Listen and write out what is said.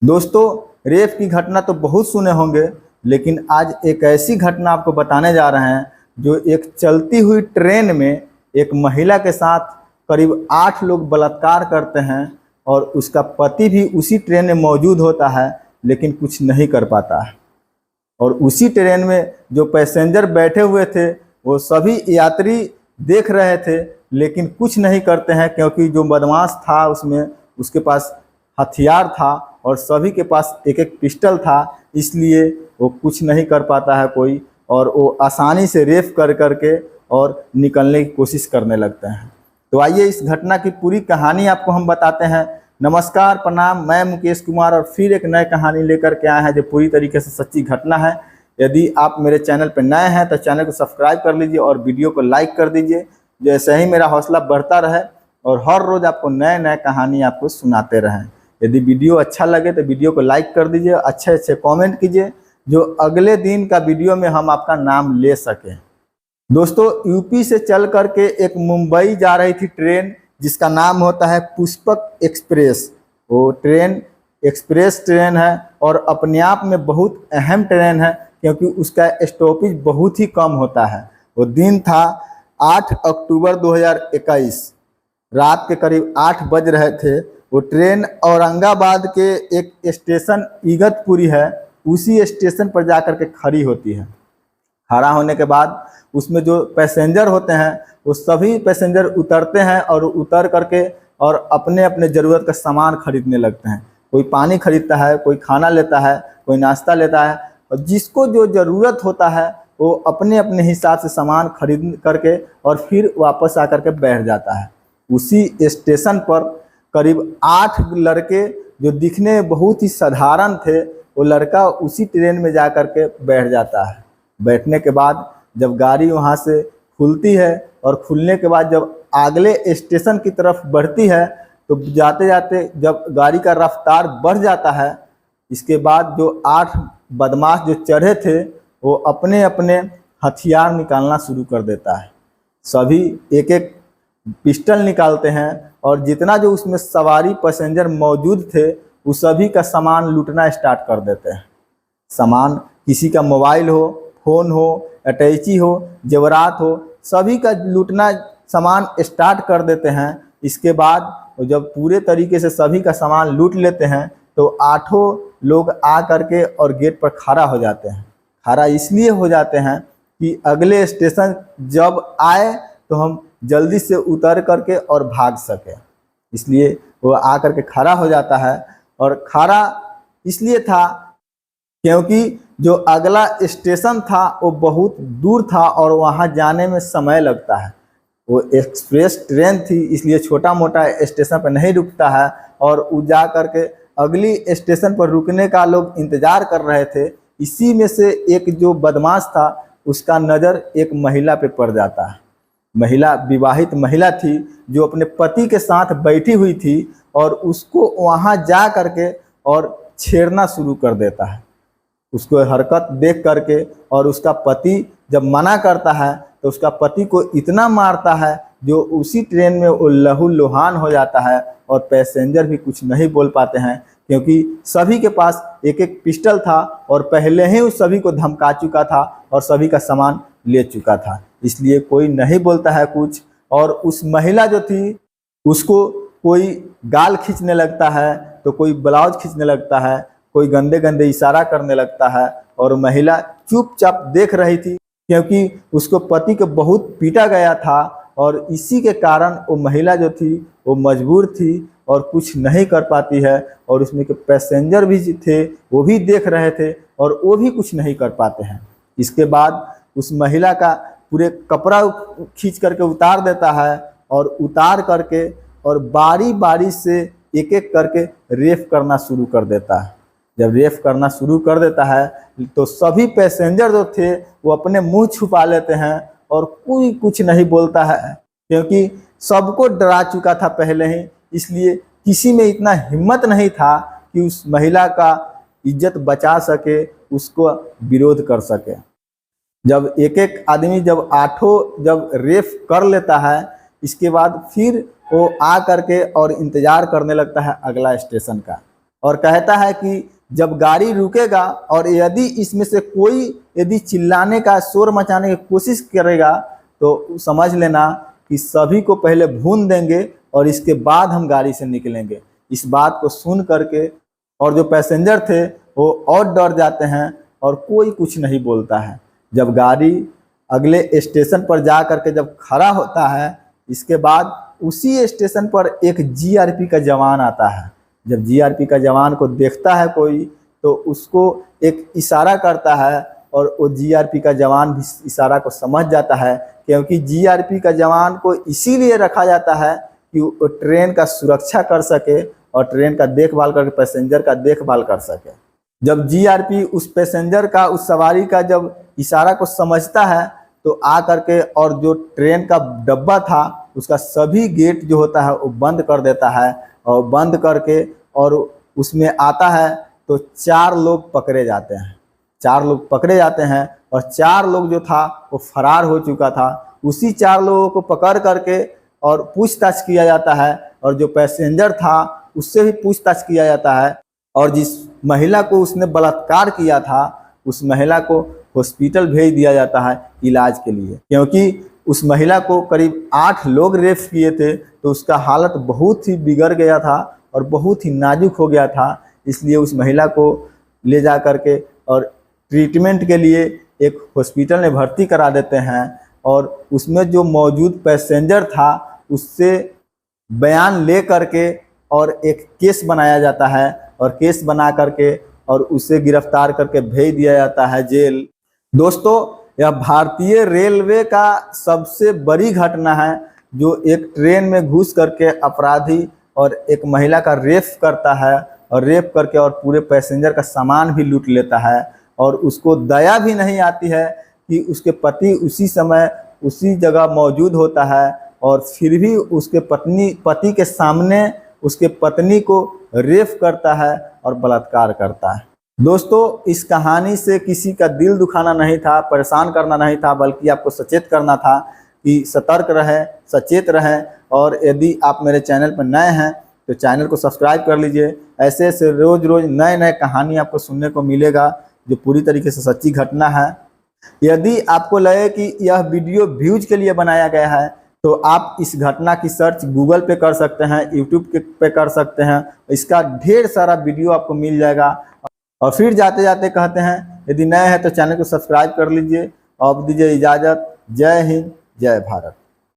दोस्तों, रेप की घटना तो बहुत सुने होंगे, लेकिन आज एक ऐसी घटना आपको बताने जा रहे हैं जो एक चलती हुई ट्रेन में एक महिला के साथ करीब 8 लोग बलात्कार करते हैं और उसका पति भी उसी ट्रेन में मौजूद होता है, लेकिन कुछ नहीं कर पाता है। और उसी ट्रेन में जो पैसेंजर बैठे हुए थे वो सभी यात्री देख रहे थे, लेकिन कुछ नहीं करते हैं क्योंकि जो बदमाश था उसमें उसके पास हथियार था और सभी के पास एक एक पिस्टल था, इसलिए वो कुछ नहीं कर पाता है कोई, और वो आसानी से रेप कर करके और निकलने की कोशिश करने लगते हैं। तो आइए इस घटना की पूरी कहानी आपको हम बताते हैं। नमस्कार, प्रणाम, मैं मुकेश कुमार और फिर एक नई कहानी लेकर के आए हैं जो पूरी तरीके से सच्ची घटना है। यदि आप मेरे चैनल पर नए हैं तो चैनल को सब्सक्राइब कर लीजिए और वीडियो को लाइक कर दीजिए, जैसे ही मेरा हौसला बढ़ता रहे और हर रोज़ आपको नए नए कहानी आपको सुनाते रहें। यदि वीडियो अच्छा लगे तो वीडियो को लाइक कर दीजिए, अच्छे अच्छे कमेंट कीजिए जो अगले दिन का वीडियो में हम आपका नाम ले सकें। दोस्तों, यूपी से चल करके एक मुंबई जा रही थी ट्रेन जिसका नाम होता है पुष्पक एक्सप्रेस। वो ट्रेन एक्सप्रेस ट्रेन है और अपने आप में बहुत अहम ट्रेन है क्योंकि उसका स्टॉपेज बहुत ही कम होता है। वो दिन था 8 अक्टूबर 2021, रात के करीब 8 बज रहे थे। वो ट्रेन औरंगाबाद के एक स्टेशन इगतपुरी है, उसी स्टेशन पर जाकर के खड़ी होती है। खड़ा होने के बाद उसमें जो पैसेंजर होते हैं वो सभी पैसेंजर उतरते हैं और उतर करके और अपने अपने ज़रूरत का सामान खरीदने लगते हैं। कोई पानी खरीदता है, कोई खाना लेता है, कोई नाश्ता लेता है, और जिसको जो ज़रूरत होता है वो अपने अपने हिसाब से सामान खरीद करके और फिर वापस आकर के बैठ जाता है। उसी स्टेशन पर करीब 8 लड़के जो दिखने में बहुत ही साधारण थे, वो लड़का उसी ट्रेन में जा कर के बैठ जाता है। बैठने के बाद जब गाड़ी वहाँ से खुलती है और खुलने के बाद जब अगले स्टेशन की तरफ बढ़ती है तो जाते जाते जब गाड़ी का रफ्तार बढ़ जाता है, इसके बाद जो 8 बदमाश जो चढ़े थे वो अपने अपने हथियार निकालना शुरू कर देता है। सभी एक एक पिस्टल निकालते हैं और जितना जो उसमें सवारी पैसेंजर मौजूद थे वो सभी का सामान लूटना स्टार्ट कर देते हैं। सामान, किसी का मोबाइल हो, फ़ोन हो, अटैची हो, जेवरात हो, सभी का लूटना सामान स्टार्ट कर देते हैं। इसके बाद जब पूरे तरीके से सभी का सामान लूट लेते हैं तो 8 लोग आ करके और गेट पर खड़ा हो जाते हैं। खड़ा इसलिए हो जाते हैं कि अगले स्टेशन जब आए तो हम जल्दी से उतर करके और भाग सकें, इसलिए वो आ करके खड़ा हो जाता है। और खड़ा इसलिए था क्योंकि जो अगला स्टेशन था वो बहुत दूर था और वहाँ जाने में समय लगता है। वो एक्सप्रेस ट्रेन थी, इसलिए छोटा मोटा स्टेशन पर नहीं रुकता है और वो जा करके अगली स्टेशन पर रुकने का लोग इंतज़ार कर रहे थे। इसी में से एक जो बदमाश था उसका नज़र एक महिला पे पड़ जाता है। महिला विवाहित महिला थी जो अपने पति के साथ बैठी हुई थी और उसको वहाँ जा करके और छेड़ना शुरू कर देता है। उसको हरकत देख करके और उसका पति जब मना करता है तो उसका पति को इतना मारता है जो उसी ट्रेन में वो लहूलुहान हो जाता है और पैसेंजर भी कुछ नहीं बोल पाते हैं क्योंकि सभी के पास एक एक पिस्टल था और पहले ही उस सभी को धमका चुका था और सभी का सामान ले चुका था, इसलिए कोई नहीं बोलता है कुछ। और उस महिला जो थी उसको कोई गाल खींचने लगता है तो कोई ब्लाउज खींचने लगता है, कोई गंदे गंदे इशारा करने लगता है और महिला चुपचाप देख रही थी क्योंकि उसको पति को बहुत पीटा गया था और इसी के कारण वो महिला जो थी वो मजबूर थी और कुछ नहीं कर पाती है। और उसमें के पैसेंजर भी थे वो भी देख रहे थे और वो भी कुछ नहीं कर पाते हैं। इसके बाद उस महिला का पूरे कपड़ा खींच करके उतार देता है और उतार करके और बारी बारी से एक एक करके रेप करना शुरू कर देता है। जब रेप करना शुरू कर देता है तो सभी पैसेंजर जो थे वो अपने मुंह छुपा लेते हैं और कोई कुछ नहीं बोलता है क्योंकि सबको डरा चुका था पहले ही, इसलिए किसी में इतना हिम्मत नहीं था कि उस महिला का इज्जत बचा सके, उसको विरोध कर सके। जब एक एक आदमी जब 8 जब रेप कर लेता है, इसके बाद फिर वो आ करके और इंतज़ार करने लगता है अगला स्टेशन का। और कहता है कि जब गाड़ी रुकेगा और यदि इसमें से कोई यदि चिल्लाने का, शोर मचाने की कोशिश करेगा तो समझ लेना कि सभी को पहले भून देंगे और इसके बाद हम गाड़ी से निकलेंगे। इस बात को सुन करके और जो पैसेंजर थे वो और डर जाते हैं और कोई कुछ नहीं बोलता है। जब गाड़ी अगले स्टेशन पर जा करके जब खड़ा होता है, इसके बाद उसी स्टेशन पर एक जीआरपी का जवान आता है। जब जीआरपी का जवान को देखता है कोई तो उसको एक इशारा करता है और वो जीआरपी का जवान भी इशारा को समझ जाता है, क्योंकि जीआरपी का जवान को इसीलिए रखा जाता है कि वो ट्रेन का सुरक्षा कर सके और ट्रेन का देखभाल करके पैसेंजर का देखभाल कर सके। जब जीआरपी उस पैसेंजर का, उस सवारी का जब इशारा को समझता है तो आ करके और जो ट्रेन का डब्बा था उसका सभी गेट जो होता है वो बंद कर देता है और बंद करके और उसमें आता है तो 4 लोग पकड़े जाते हैं। 4 लोग पकड़े जाते हैं और 4 लोग जो था वो फरार हो चुका था। उसी 4 लोगों को पकड़ करके और पूछताछ किया जाता है और जो पैसेंजर था उससे भी पूछताछ किया जाता है और जिस महिला को उसने बलात्कार किया था उस महिला को हॉस्पिटल भेज दिया जाता है इलाज के लिए, क्योंकि उस महिला को करीब 8 लोग रेप किए थे तो उसका हालत बहुत ही बिगड़ गया था और बहुत ही नाजुक हो गया था। इसलिए उस महिला को ले जा करके और ट्रीटमेंट के लिए एक हॉस्पिटल में भर्ती करा देते हैं और उसमें जो मौजूद पैसेंजर था उससे बयान ले करके और एक केस बनाया जाता है और केस बना करके और उसे गिरफ्तार करके भेज दिया जाता है जेल। दोस्तों, यह भारतीय रेलवे का सबसे बड़ी घटना है जो एक ट्रेन में घुस करके अपराधी और एक महिला का रेप करता है और रेप करके और पूरे पैसेंजर का सामान भी लूट लेता है और उसको दया भी नहीं आती है कि उसके पति उसी समय उसी जगह मौजूद होता है और फिर भी उसके पति के सामने उसके पत्नी को रेप करता है और बलात्कार करता है। दोस्तों, इस कहानी से किसी का दिल दुखाना नहीं था, परेशान करना नहीं था, बल्कि आपको सचेत करना था कि सतर्क रहें, सचेत रहें। और यदि आप मेरे चैनल पर नए हैं तो चैनल को सब्सक्राइब कर लीजिए। ऐसे ऐसे रोज़ रोज़ नए नए कहानी आपको सुनने को मिलेगा जो पूरी तरीके से सच्ची घटना है। यदि आपको लगे कि यह वीडियो व्यूज के लिए बनाया गया है तो आप इस घटना की सर्च गूगल पे कर सकते हैं, यूट्यूब पे कर सकते हैं। इसका ढेर सारा वीडियो आपको मिल जाएगा। और फिर जाते जाते कहते हैं, यदि नए हैं तो चैनल को सब्सक्राइब कर लीजिए। अब दीजिए इजाज़त। जय हिंद, जय भारत।